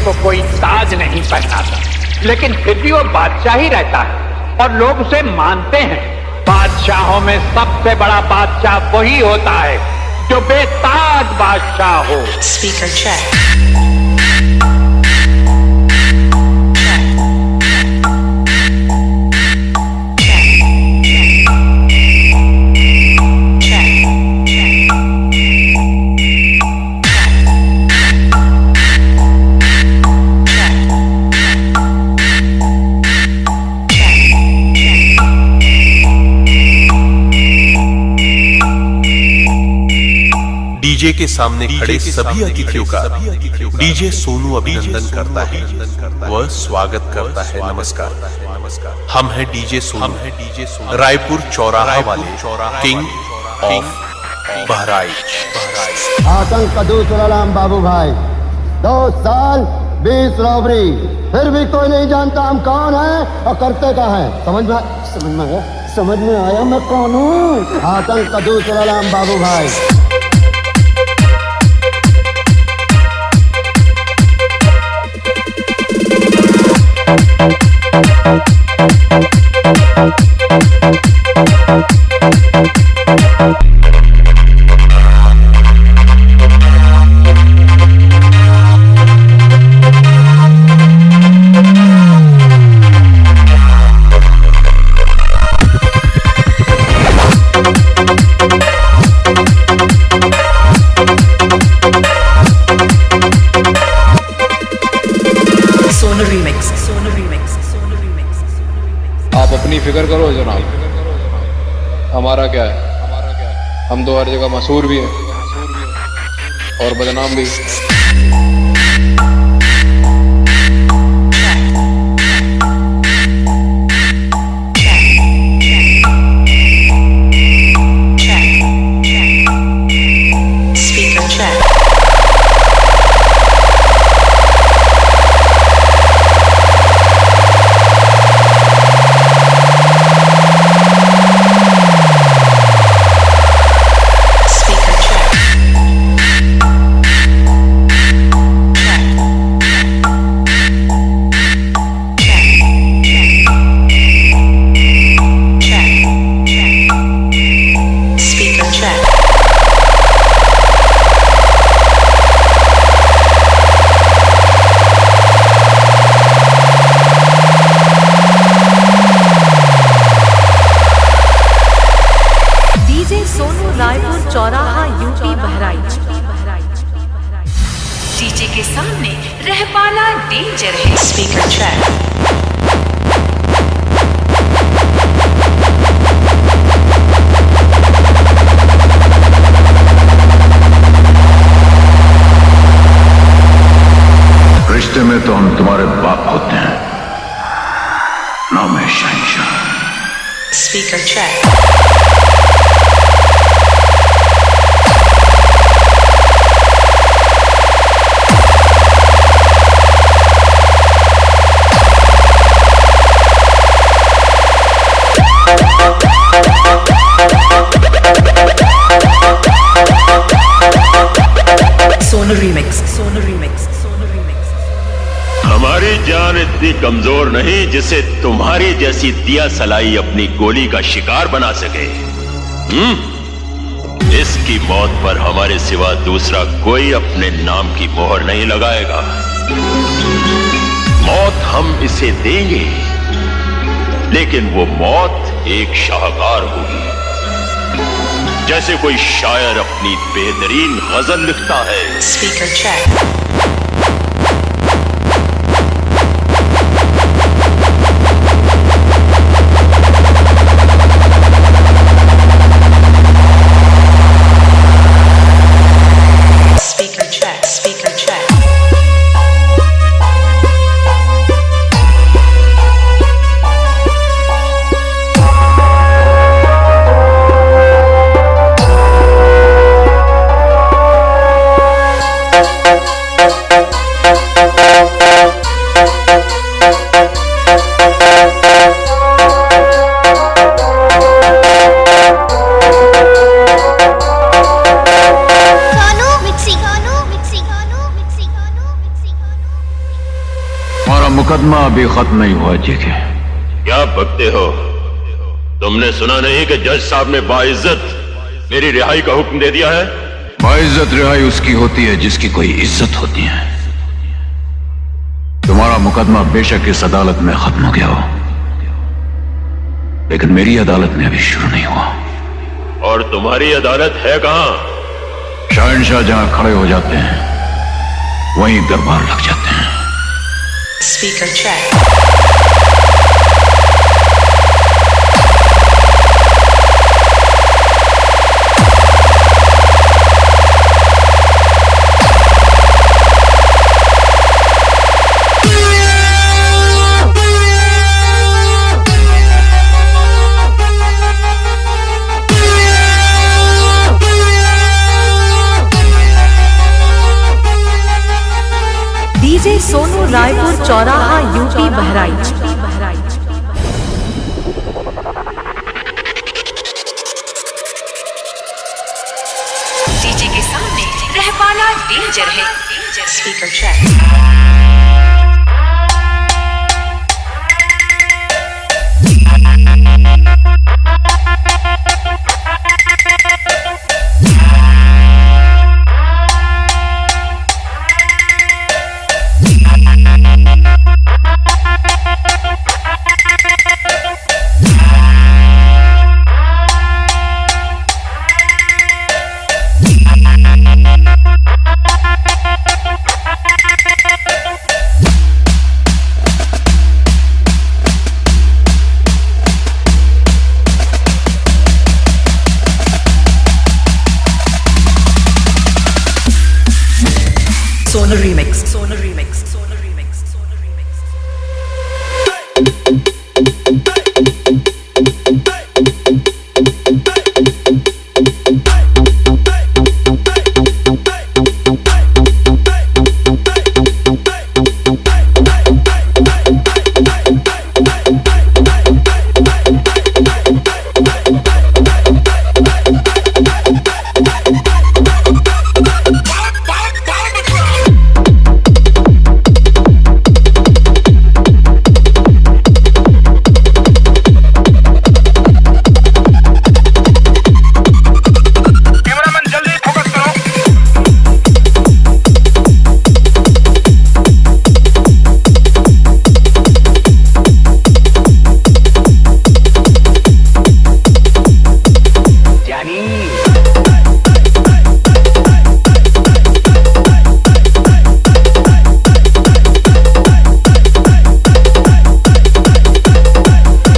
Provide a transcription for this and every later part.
को कोई ताज नहीं पहनाता, लेकिन फिर भी वो बादशाह ही रहता है और लोग उसे मानते हैं। बादशाहों में सबसे बड़ा बादशाह वही होता है जो बेताज बादशाह हो। Speaker check. डीजे के सामने खड़े सभी अतिथियों का डीजे सोनू अभिनंदन करता है, वह स्वागत करता है। नमस्कार, हम हैं डीजे सोनू, रायपुर चौराहा वाले किंग ऑफ बहराइच। आतंक का दूसरा नाम बाबू भाई, 2 साल 20 रॉबरी, फिर भी कोई नहीं जानता हम कौन है और करते क्या है। समझ में आया मैं कौन हूँ। आतंक का दूसरा नाम बाबू भाई। आप अपनी फिक्र करो जनाब, हमारा क्या है। हम तो हर जगह मशहूर भी हैं और बदनाम भी। रायपुर चौराहा यूपी बहराइच। डीजे के सामने रह पाना डेंजर है। Speaker check. रिश्ते में तो हम तुम्हारे बाप होते हैं, नाम है Shahenshah. Speaker check. Sonu remix. हमारी जान इतनी कमजोर नहीं जिसे तुम्हारी जैसी दिया सलाई अपनी गोली का शिकार बना सके। इसकी मौत पर हमारे सिवा दूसरा कोई अपने नाम की मोहर नहीं लगाएगा। मौत हम इसे देंगे, लेकिन वो मौत एक शाहकार होगी, जैसे कोई शायर अपनी बेहतरीन गजल लिखता है। Speaker check. तुम्हारा मुकदमा अभी खत्म नहीं हुआ जीके। क्या बकते हो? तुमने सुना नहीं कि जज साहब ने बाइज्जत मेरी रिहाई का हुक्म दे दिया है? बाइज्जत रिहाई उसकी होती है जिसकी कोई इज्जत होती है। तुम्हारा मुकदमा बेशक इस अदालत में खत्म हो गया हो, लेकिन मेरी अदालत में अभी शुरू नहीं हुआ। और तुम्हारी अदालत है कहां? शहंशाह जहां खड़े हो जाते हैं वहीं दरबार लग जाते हैं। Speaker check. DJ Sonu Raipur चौराहा यूपी बहराइच। डीजे के सामने रहपाना डेंजर है। Speaker check. Sonar remix. Sonar remix. Sonar remix. Sonar remix. Sonar remix. Sonar remix.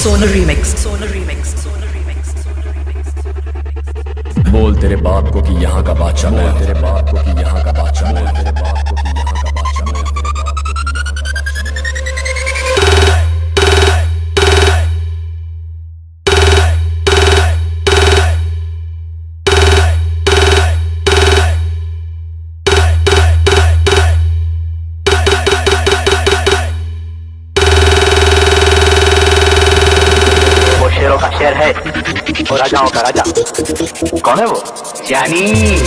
Sonar remix. Sonar remix. बोल तेरे बाप को कि यहाँ का बादशाह मैं, तेरे बाप को कि यहाँ का बादशाह मैं, तेरे बाप को कि यहाँ का बादशाह मैं, तेरे बाप को कि यहाँ का शेरों का शेर है और राजाओं का राजा। कौन है वो? जानी।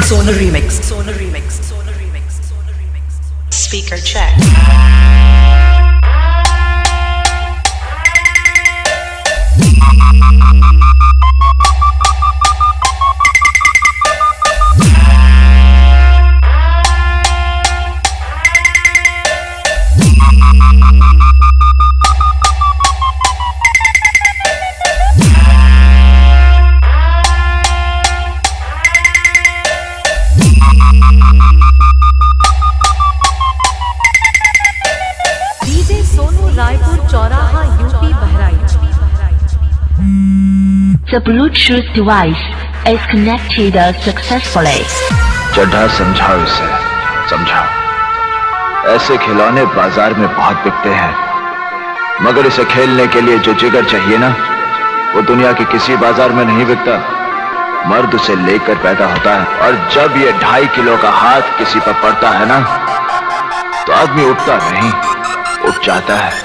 Sonar remix. Sonar remix. Sonar remix. Sonar remix. Speaker check. DJ Sonu Raipur चौराहा UP Bahraich. The Bluetooth device is connected successfully. Chadha समझाओ इसे, समझाओ। ऐसे खिलौने बाजार में बहुत बिकते हैं, मगर इसे खेलने के लिए जो जिगर चाहिए ना, वो दुनिया के किसी बाजार में नहीं बिकता। मर्द उसे लेकर पैदा होता है, और जब ये 2.5 किलो का हाथ किसी पर पड़ता है ना, तो आदमी उठता नहीं, उठ जाता है।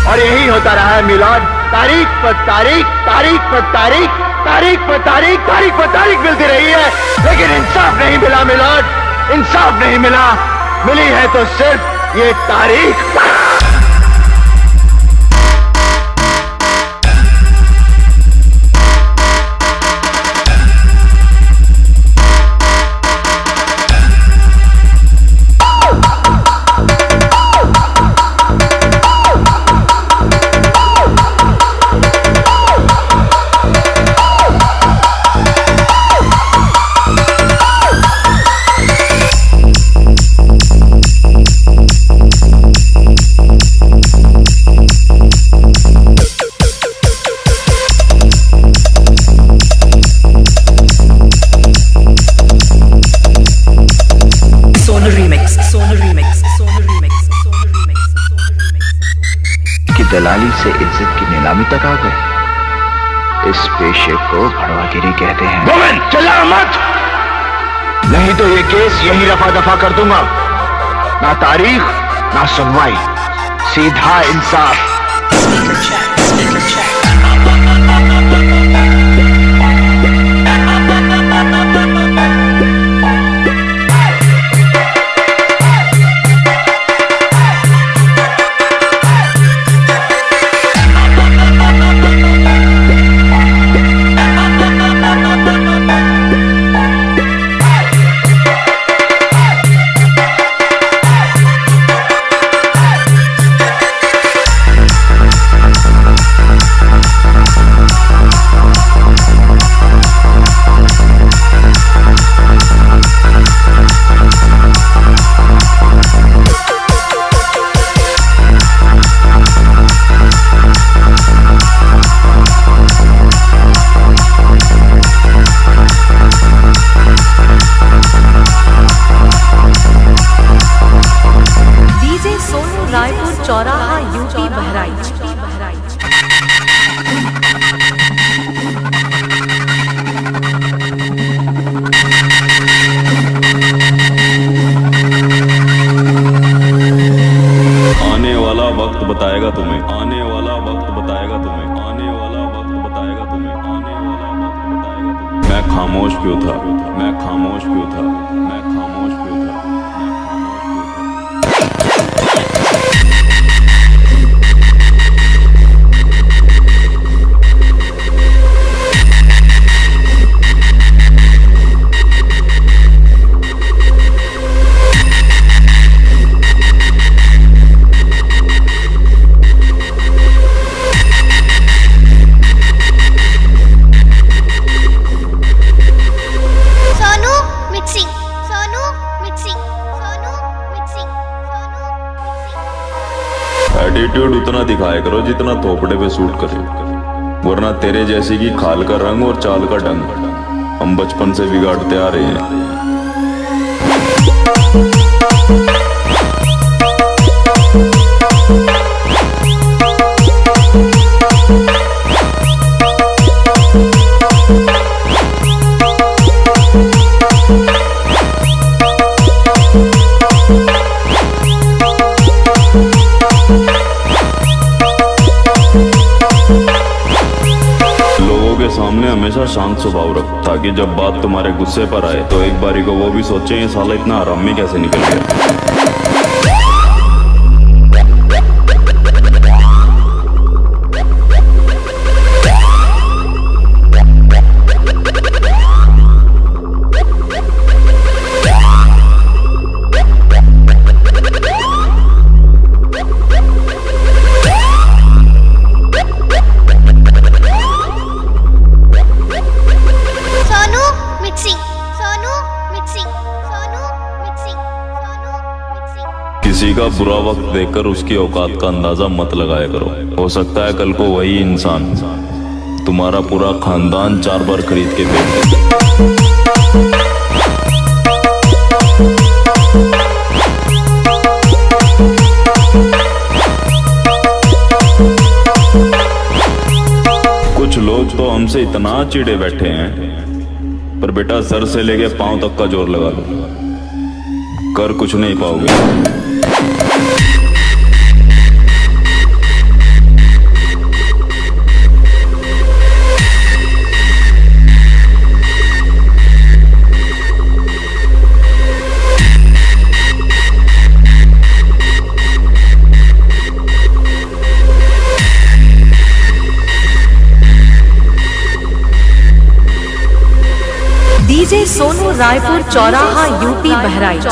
और यही होता रहा है मिलाद, तारीख पर तारीख, तारीख पर तारीख, तारीख पर तारीख, तारीख पर तारीख मिलती रही है, लेकिन इंसाफ नहीं मिला मिलाद, इंसाफ नहीं मिला। मिली है तो सिर्फ ये तारीख। दलाली से इज्जत की नीलामी तक आ गए। इस पेशे को भड़वागिरी कहते हैं। गोविंद चिल्ला मत, नहीं तो ये केस यही रफा दफा कर दूंगा। ना तारीख ना सुनवाई, सीधा इंसाफ। चौराहा यूपी बहराइच। आने वाला वक्त बताएगा तुम्हें, आने वाला वक्त बताएगा तुम्हें, आने वाला वक्त बताएगा तुम्हें, आने वाला वक्त बताएगा तुम्हें। मैं खामोश क्यों था, मैं खामोश क्यों था, मैं खामोश क्यों था, मैं खामोश क्यों था। एटीट्यूड उतना दिखाया करो जितना थोपड़े पे सूट करे, वरना तेरे जैसी की खाल का रंग और चाल का ढंग हम बचपन से बिगाड़ते आ रहे हैं। शांत स्वभाव रख, ताकि जब बात तुम्हारे गुस्से पर आए तो एक बारी को वो भी सोचे ये साला इतना हरामी कैसे निकल गया। किसी का बुरा वक्त देखकर उसकी औकात का अंदाजा मत लगाया करो। हो सकता है कल को वही इंसान तुम्हारा पूरा खानदान 4 बार खरीद के बेच दे। कुछ लोग तो हमसे इतना चिढ़े बैठे हैं, पर बेटा सर से लेके पांव तक का जोर लगा लो, कर कुछ नहीं पाओगे। डीजे सोनू रायपुर चौराहा यूपी बहराइच।